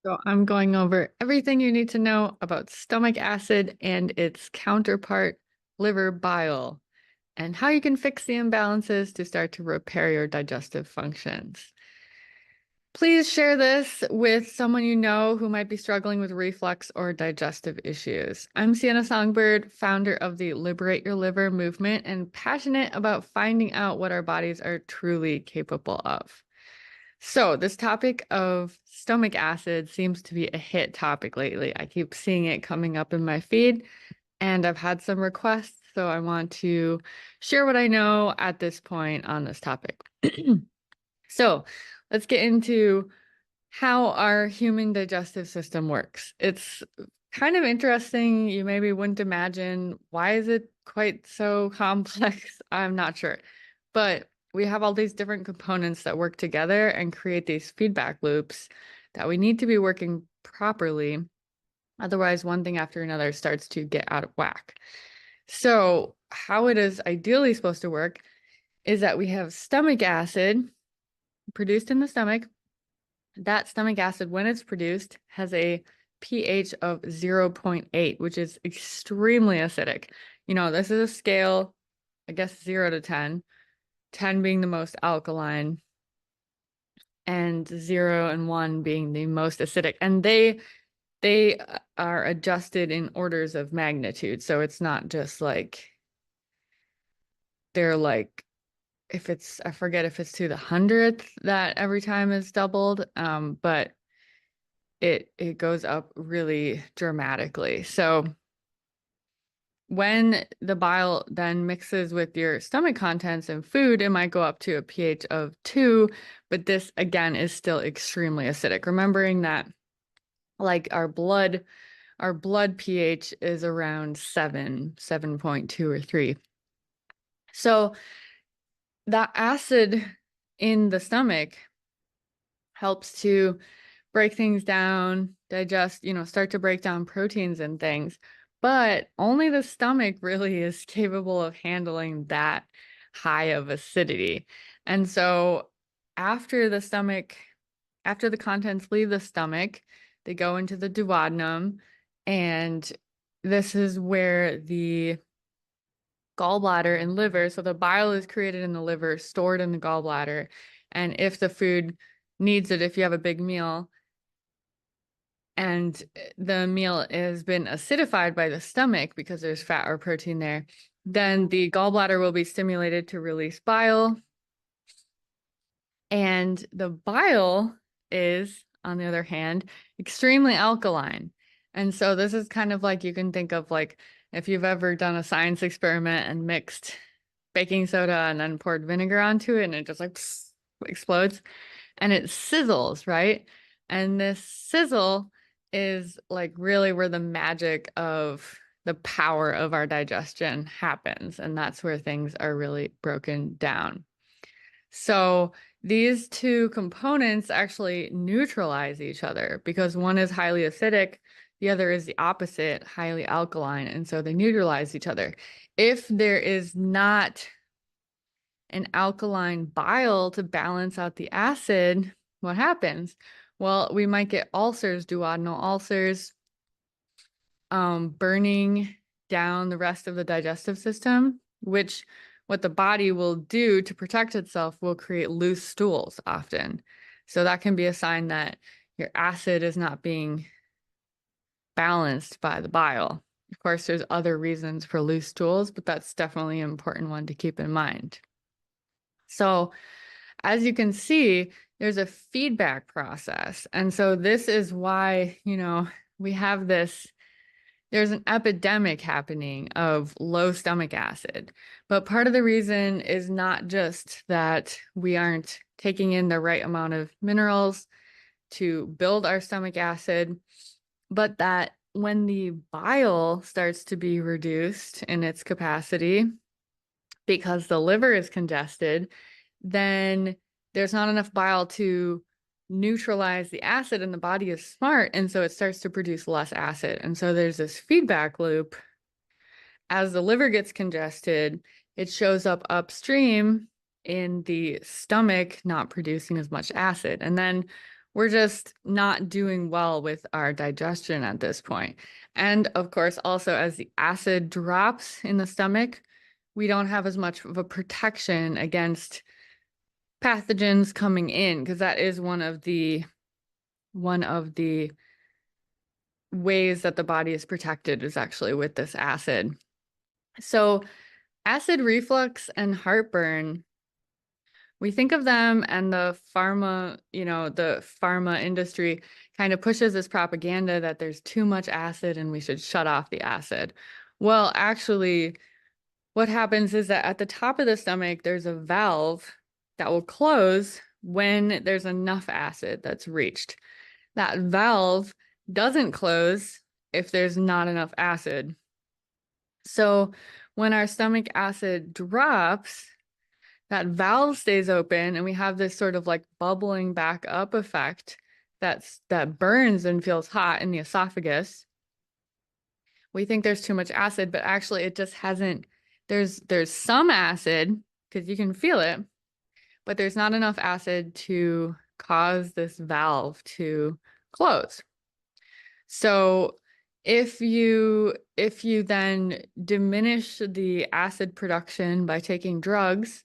So I'm going over everything you need to know about stomach acid and its counterpart, liver bile, and how you can fix the imbalances to start to repair your digestive functions. Please share this with someone you know who might be struggling with reflux or digestive issues. I'm Sienna Songbird, founder of the Liberate Your Liver movement and passionate about finding out what our bodies are truly capable of. So, this topic of stomach acid seems to be a hit topic lately. I keep seeing it coming up in my feed, and I've had some requests, so I want to share what I know at this point on this topic. So, let's get into how our human digestive system works. It's kind of interesting. You maybe wouldn't imagine why is it quite so complex? I'm not sure. But we have all these different components that work together and create these feedback loops that we need to be working properly. Otherwise, one thing after another starts to get out of whack. So, how it is ideally supposed to work is that we have stomach acid produced in the stomach. That stomach acid, when it's produced, has a pH of 0.8, which is extremely acidic. This is a scale, I guess 0 to 10, 10 being the most alkaline, and 0 and 1 being the most acidic. And they are adjusted in orders of magnitude. So it's not just like they're like if it's I forget if it's to the 100th that every time is doubled. But it goes up really dramatically. So when the bile then mixes with your stomach contents and food, it might go up to a pH of 2, but this again is still extremely acidic. Remembering that like our blood pH is around 7, 7.2 or 3. So that acid in the stomach helps to break things down, digest, start to break down proteins and things. But only the stomach really is capable of handling that high of acidity. And so after the stomach, after the contents leave the stomach, they go into the duodenum. And this is where the gallbladder and liver, so the bile is created in the liver, stored in the gallbladder. And if the food needs it, if you have a big meal, and the meal has been acidified by the stomach because there's fat or protein there, then the gallbladder will be stimulated to release bile. And the bile is, on the other hand, extremely alkaline. And so this is kind of like you can think of like if you've ever done a science experiment and mixed baking soda and then poured vinegar onto it and it just like explodes and it sizzles, right? And this sizzle is like really where the magic of the power of our digestion happens. And that's where things are really broken down. So these two components actually neutralize each other because one is highly acidic, the other is the opposite, highly alkaline. And so they neutralize each other. If there is not an alkaline bile to balance out the acid, what happens? Well, we might get ulcers, duodenal ulcers, burning down the rest of the digestive system, which what the body will do to protect itself will create loose stools often. So that can be a sign that your acid is not being balanced by the bile. Of course, there's other reasons for loose stools, but that's definitely an important one to keep in mind. So as you can see, there's a feedback process. And so this is why, we have there's an epidemic happening of low stomach acid. But part of the reason is not just that we aren't taking in the right amount of minerals to build our stomach acid, but that when the bile starts to be reduced in its capacity because the liver is congested, then there's not enough bile to neutralize the acid, and the body is smart, and so it starts to produce less acid. And so there's this feedback loop. As the liver gets congested, it shows up upstream in the stomach not producing as much acid. And then we're just not doing well with our digestion at this point. And of course, also as the acid drops in the stomach, we don't have as much of a protection against pathogens coming in, because that is one of the ways that the body is protected is actually with this acid. So acid reflux and heartburn, we think of them, and the pharma industry kind of pushes this propaganda that there's too much acid and we should shut off the acid. Well, actually, what happens is that at the top of the stomach, there's a valve that will close when there's enough acid that's reached. That valve doesn't close if there's not enough acid. So when our stomach acid drops, that valve stays open and we have this sort of like bubbling back up effect that burns and feels hot in the esophagus. We think there's too much acid, but actually it just hasn't, there's some acid because you can feel it, but there's not enough acid to cause this valve to close. So if you then diminish the acid production by taking drugs,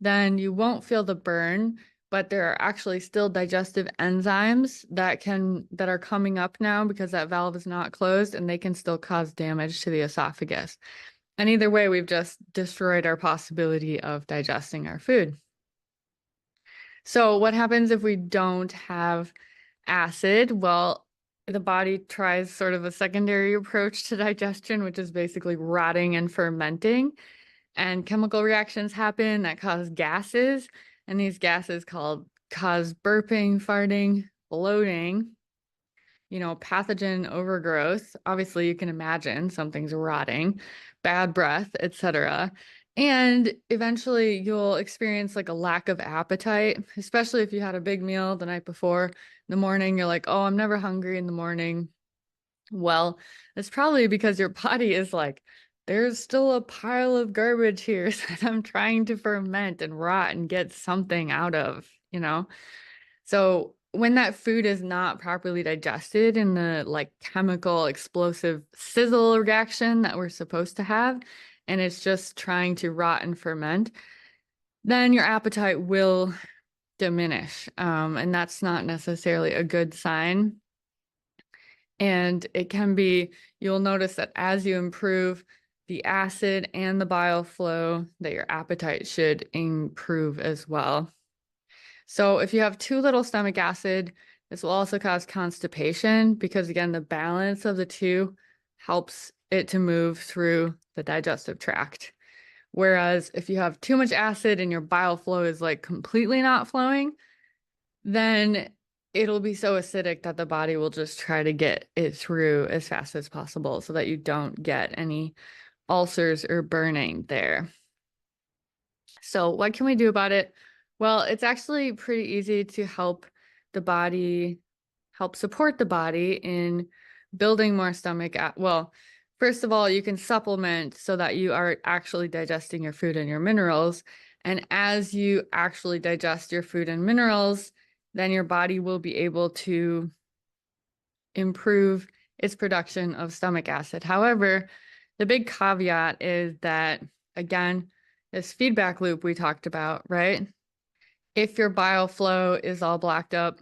then you won't feel the burn, but there are actually still digestive enzymes that are coming up now because that valve is not closed, and they can still cause damage to the esophagus. And either way, we've just destroyed our possibility of digesting our food. So what happens if we don't have acid? Well, the body tries sort of a secondary approach to digestion, which is basically rotting and fermenting. And chemical reactions happen that cause gases. And these gases cause burping, farting, bloating, pathogen overgrowth. Obviously, you can imagine something's rotting, bad breath, etc. And eventually you'll experience like a lack of appetite, especially if you had a big meal the night before. In the morning, you're like, oh, I'm never hungry in the morning. Well, it's probably because your body is like, there's still a pile of garbage here that I'm trying to ferment and rot and get something out of, So when that food is not properly digested in the like chemical explosive sizzle reaction that we're supposed to have, and it's just trying to rot and ferment, then your appetite will diminish. And that's not necessarily a good sign. And it can be, you'll notice that as you improve the acid and the bile flow, that your appetite should improve as well. So if you have too little stomach acid, this will also cause constipation because, again, the balance of the two helps it to move through the digestive tract. Whereas if you have too much acid and your bile flow is like completely not flowing, then it'll be so acidic that the body will just try to get it through as fast as possible so that you don't get any ulcers or burning there. So what can we do about it? Well, it's actually pretty easy to help support the body in building more stomach. Well, first of all, you can supplement so that you are actually digesting your food and your minerals. And as you actually digest your food and minerals, then your body will be able to improve its production of stomach acid. However, the big caveat is that, again, this feedback loop we talked about, right? If your bile flow is all blocked up,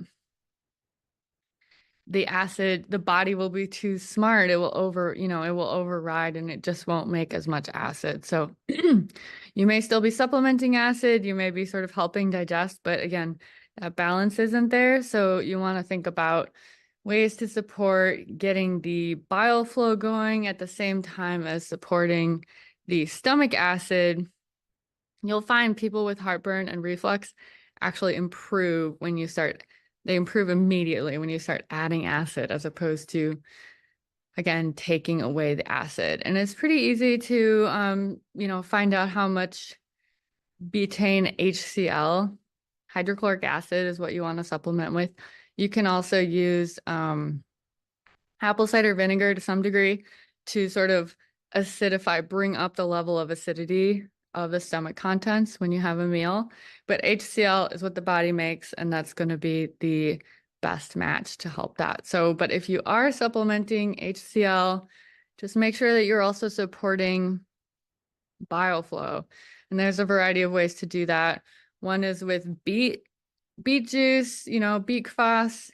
the body will be too smart. It will override, and it just won't make as much acid. So you may still be supplementing acid. You may be sort of helping digest, but again, that balance isn't there. So you want to think about ways to support getting the bile flow going at the same time as supporting the stomach acid. You'll find people with heartburn and reflux actually improve they improve immediately when you start adding acid, as opposed to, again, taking away the acid. And it's pretty easy to, find out how much betaine HCl, hydrochloric acid, is what you want to supplement with. You can also use apple cider vinegar to some degree to sort of bring up the level of acidity of the stomach contents when you have a meal. But HCl is what the body makes, and that's going to be the best match to help that. So, but if you are supplementing HCl, just make sure that you're also supporting bile flow. And there's a variety of ways to do that. One is with beet juice, beet kvass.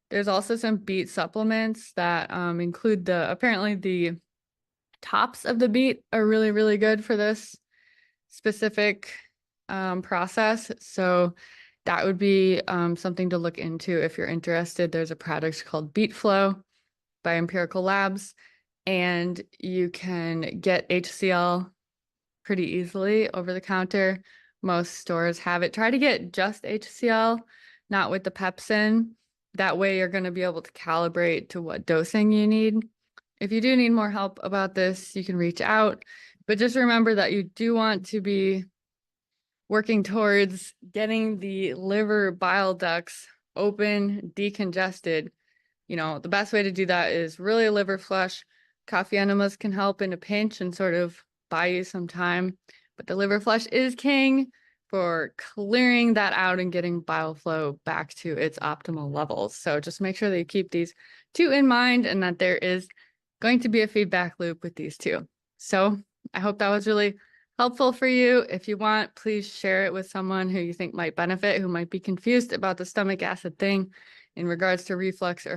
There's also some beet supplements that include apparently the tops of the beet are really, really good for this specific process. So that would be something to look into if you're interested. There's a product called Beet Flow by Empirical Labs, and you can get HCl pretty easily over the counter. Most stores have it. Try to get just HCl, not with the pepsin. That way you're going to be able to calibrate to what dosing you need. If you do need more help about this, you can reach out. But just remember that you do want to be working towards getting the liver bile ducts open, decongested. The best way to do that is really a liver flush. Coffee enemas can help in a pinch and sort of buy you some time. But the liver flush is king for clearing that out and getting bile flow back to its optimal levels. So just make sure that you keep these two in mind and that there is going to be a feedback loop with these two. So I hope that was really helpful for you. If you want, please share it with someone who you think might benefit, who might be confused about the stomach acid thing in regards to reflux or